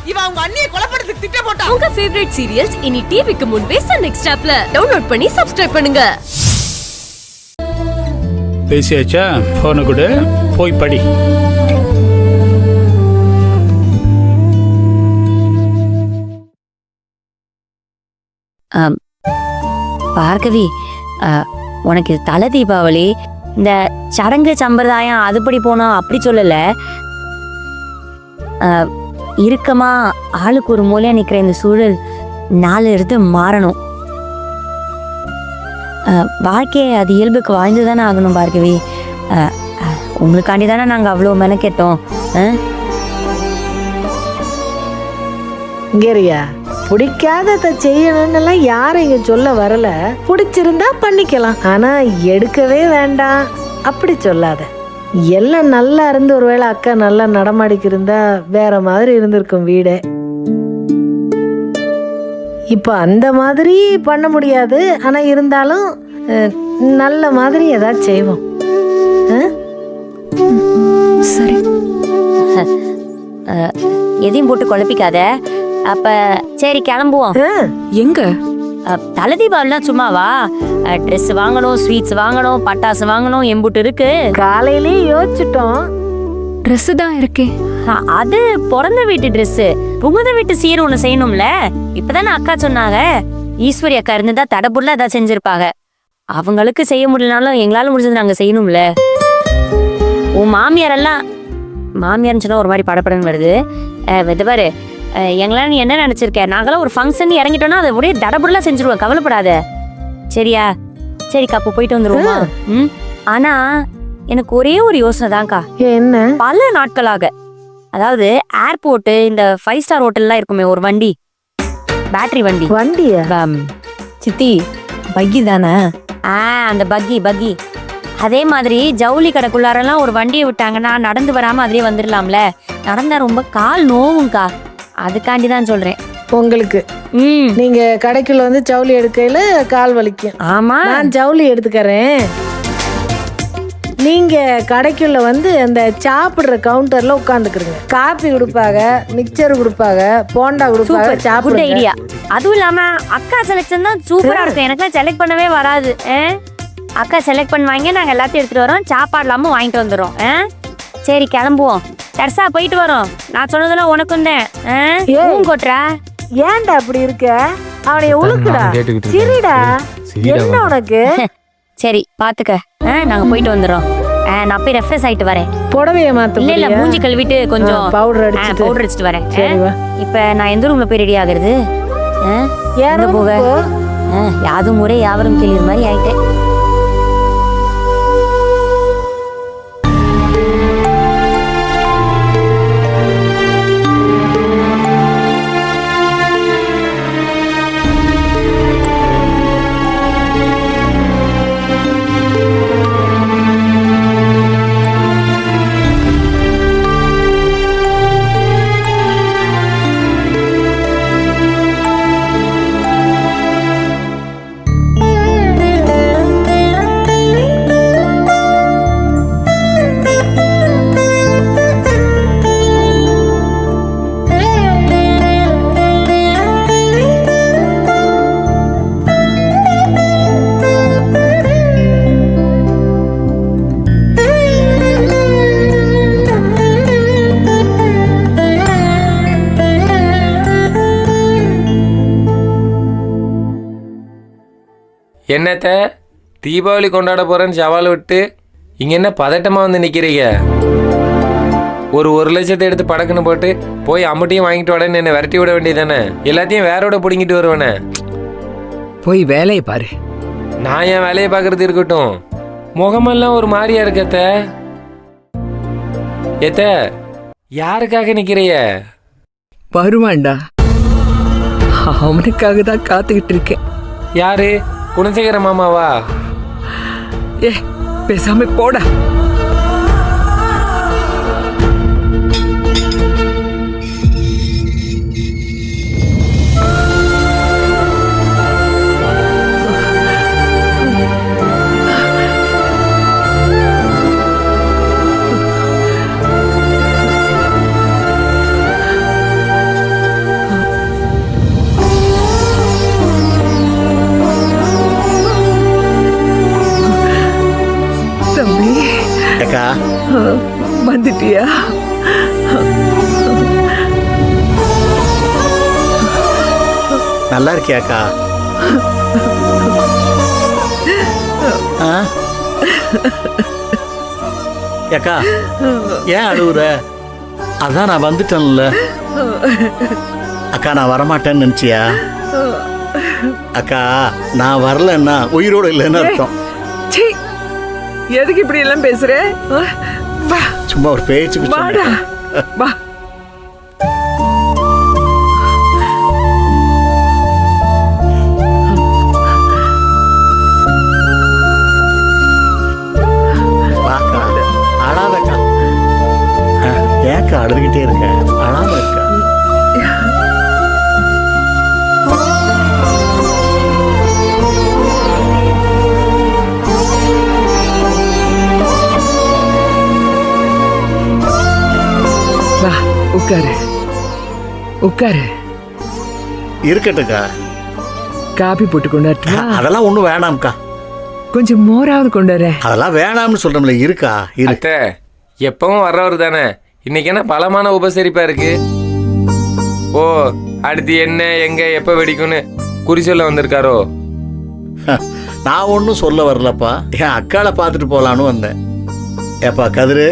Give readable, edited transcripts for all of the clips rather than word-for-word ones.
இவன் அவங்க அண்ணியை கொலைப்படுறதுக்கு திட்டம் போட்டான். உங்க ஃபேவரட் சீரியல்ஸ் இனி டிவிக்கு முன்பே சன் நெக்ஸ்ட் ஆப்ல டவுன்லோட் பண்ணி சப்ஸ்கிரைப் பண்ணுங்க. பேசியாச்சா? போனை கொடு, போய் படி. பார்கவி, உனக்கு இது தலை தீபாவளி. இந்த சடங்கு சம்பிரதாயம் அதுபடி போனோம் அப்படி சொல்லல. இறுக்கமா ஆளுக்கு ஒரு மூலையா நிக்கிற இந்த சூழல் நாலு இருந்து மாறணும். வாழ்க்கையை அது இயல்புக்கு வாழ்ந்து தானே ஆகணும் பார்கவி. உங்களுக்காண்டி தானே நாங்கள் அவ்வளோ மெனக்கெட்டோம். இங்கேரியா, பிடிக்காதத செய்யணும்னு யாரும் இங்க சொல்ல வரல. பிடிச்சிருந்தா பண்ணிக்கலாம், ஆனா எடுக்கவே வேண்டாம் அப்படி சொல்லாத. எல்லாம் நல்லா இருந்து ஒருவேளை அக்கா நல்லா நடமாடிக்கு இருந்தா வேற மாதிரி இருந்திருக்கும் வீடு. இப்ப அந்த மாதிரி பண்ண முடியாது, ஆனா இருந்தாலும் நல்ல மாதிரி ஏதாவது செய்வோம். சரி, எதையும் போட்டு குழப்பிக்காத. அப்ப சரி கிளம்புவோம். எங்க? தலை தீபாவளிலாம் சும்மாவா? ட்ரெஸ் வாங்கணும், ஸ்வீட்ஸ் வாங்கணும், பட்டாசு வாங்கணும், எம்புட்டு இருக்கு. காலையிலே யோசிச்சுட்டோம். ட்ரெஸ் தான் இருக்கே. அது பிறந்த வீட்டு ட்ரெஸ். புகுந்த வீட்டு சீர் ஒண்ணு செய்யணும்ல. இப்பதானே அக்கா சொன்னாங்க. ஈஸ்வரி அக்கா இருந்துதா தடபுள்ள ஏதாவது செஞ்சிருப்பாங்க. அவங்களுக்கு செய்ய முடியலனாலும் எங்களால முடிஞ்சது நாங்க செய்யணும்ல. உன் மாமியார் எல்லாம், மாமியார்னு சொன்னா ஒரு மாதிரி படப்படன்னு வருது. வெதபாரு, எங்களால நீ என்ன நினைச்சிருக்க? நாங்களாம் ஒரு ஃபங்க்ஷன் இறங்கிட்டோம்னா அதை ஒரே தடபுடலா செஞ்சிருவோம், கவலைப்படாத. சரியா? சரிக்கா, அப்போ போயிட்டு வந்துருவோமா? ஆனா எனக்கு ஒரே ஒரு யோசனை தான்க்கா. என்ன? பல நாட்களாக, அதாவது ஏர்போர்ட், இந்த 5 ஸ்டார் ஹோட்டல்லாம் இருக்குமே ஒரு வண்டி, பேட்டரி வண்டி. வண்டியா? சித்தி, பக்கி தானே? அந்த பக்கி. அதே மாதிரி ஜவுளி கடைக்குள்ளாரெல்லாம் ஒரு வண்டியை விட்டாங்கன்னா நடந்து வராம அதிலே வந்துடலாம்ல. நடந்தா ரொம்ப கால் நோவும்க்கா, அதுக்காண்டி தான் சொல்றேன். உங்களுக்கு நீங்க கடைக்குள்ள வந்து ஜவுளி எடுக்கையில கால் வலிக்கும். ஆமா, நான் ஜவுளி எடுத்துக்கறேன். நீங்க கடைக்குள்ள வந்து அந்த சாப்பிடுற கவுண்டர்ல உட்காந்துக்கிறீங்க. காபி கொடுப்பாங்க, மிக்சர் கொடுப்பாங்க, போண்டா கொடுப்பாங்க. சாப்பிடுற ஐடியா. அதுவும் இல்லாம அக்கா செலக்ஷன் தான் சூப்பரா இருக்கும். எனக்குலாம் செலக்ட் பண்ணவே வராது. அக்கா செலக்ட் பண்ணுவாங்க, நாங்க எல்லாத்தையும் எடுத்துட்டு வரோம். சாப்பாடு இல்லாம வாங்கிட்டு வந்துடும். சரி கிளம்புவோம். தர்சா போயிட்டு வரோம். நான் சொன்னதெல்லாம் உனக்கும் தான் கொட்டுறா. ஏன்டா அப்படி இருக்க? அவனைய உழுக்குடா. சரிடா, என்ன உனக்கு? சரி பாத்துக்க, நாங்க போயிட்டு வந்துடுறோம். நான் போய் ரெஃப்ரெஷ் ஆயிட்டு வரேன். புடவைய மாத்த இல்ல மூஞ்சி கழுவிட்டு கொஞ்சம் பவுடர் அடிச்சிட்டு வரேன். இப்ப நான் எந்த ரூம்ல போய் ரெடி ஆகுறது? போக யாதும் முறை யாவரும் கேள்வி மாதிரி ஆயிட்டேன். என்னத்த தீபாவளி கொண்டாட போறேன்னு சவால் விட்டு இங்க என்ன பதட்டமா வந்து நிக்கிறீங்க? ஒரு லட்சத்தை எடுத்து படக்குன்னு போட்டு போய் அம்மட்டையும் வாங்கிட்டு வாடன்னு என்ன விரட்டி விட வேண்டியதானே? எல்லாத்தையும் வேறோட பிடிங்கிட்டு வருவேனே. போய் வேலையை பாரு. நான் என் வேலையை பார்க்கறது இருக்கட்டும், முகமெல்லாம் ஒரு மாதிரியா இருக்கத்த. ஏத்த யாருக்காக நிக்கிறைய? வருவான்டா, அவனுக்காக தான் காத்துக்கிட்டு இருக்கேன். யாரு? குணசேகர மாமாவா? பேசாம போடா. வந்துட்டியா? நல்லா இருக்கியாக்கா? ஆ? ஏக்கா ஏன் அழுவுற? அதான் நான் வந்துட்டேன்ல. அக்கா நான் வரமாட்டேன்னு நினைச்சியா? அக்கா நான் வரலன்னா உயிரோடு இல்லைன்னு அர்த்தம். சீ, எதுக்கு இப்படி எல்லாம் பேசுற? வா, சும்மா ஒரு பேச்சுக்கு வாடா, சொன்னேன். வா. வாக்கா, அழாதக்கா. ஏக்கா அழுதுகிட்டே இருக்க? அழாம இருக்கா? வா, உட்காரு, உட்காரு. இருக்கட்டுக்கா. காபி போட்டு கொண்டாட்டுமா? அதெல்லாம் ஒண்ணும் வேணாம்க்கா. கொஞ்சம் மோராவது கொண்டாரு. அதெல்லாம் வேணாம்னு சொல்றோம்ல. இருக்கா இருக்கு. அத்தை எப்பவும் வர்றவர் தானே, இன்னைக்கு என்ன பலமான உபசரிப்பா இருக்கு? ஓ, அடுத்து என்ன எங்க எப்ப வெடிக்கும்னு குறி சொல்ல வந்திருக்காரோ? நான் ஒன்றும் சொல்ல வரலப்பா. என் அக்காளை பார்த்துட்டு போலான்னு வந்தேன். ஏப்பா கதிரு,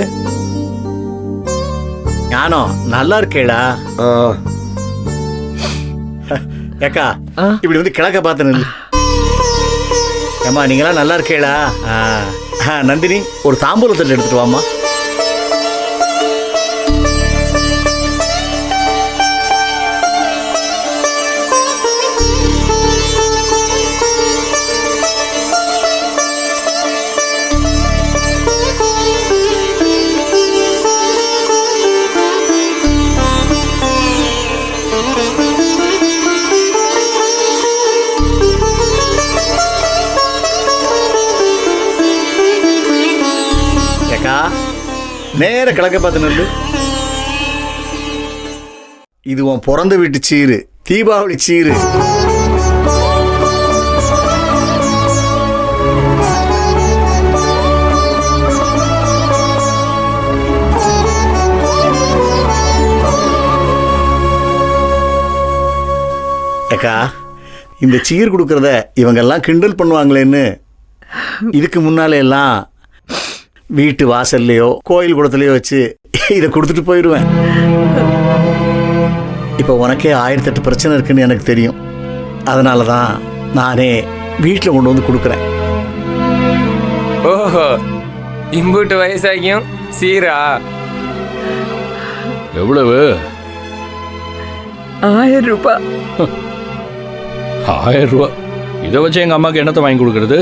ஞானம் நல்லா இருக்கேடா? ஏக்கா இப்படி வந்து கிழக்க பார்த்து நில்லு. ஏம்மா நீங்களாம் நல்லா இருக்கேடா? நந்தினி ஒரு தாம்பூலத்தட்டு எடுத்துட்டு வாம்மா. நேர கிழக்க பார்த்து நில்லு. இது உன் பிறந்த வீட்டு சீரு, தீபாவளி சீரு. ஏக்கா இந்த சீர் கொடுக்கறத இவங்கெல்லாம் கிண்டல் பண்ணுவாங்களேன்னு இதுக்கு முன்னாலே எல்லாம் வீட்டு வாசல்லையோ கோயில் குளத்துலையோ வச்சு இதை கொடுத்துட்டு போயிடுவேன். இப்போ உனக்கே 1008 பிரச்சனை இருக்குன்னு எனக்கு தெரியும். அதனால தான் நானே வீட்டில் கொண்டு வந்து கொடுக்குறேன். ஓஹோ, இம்புட்டு வயசாகியும் சீரா? எவ்வளவு? 1000 ரூபாய். 1000 ரூபா? இதை வச்சு எங்கள் அம்மாவுக்கு என்னத்தை வாங்கி கொடுக்கறது?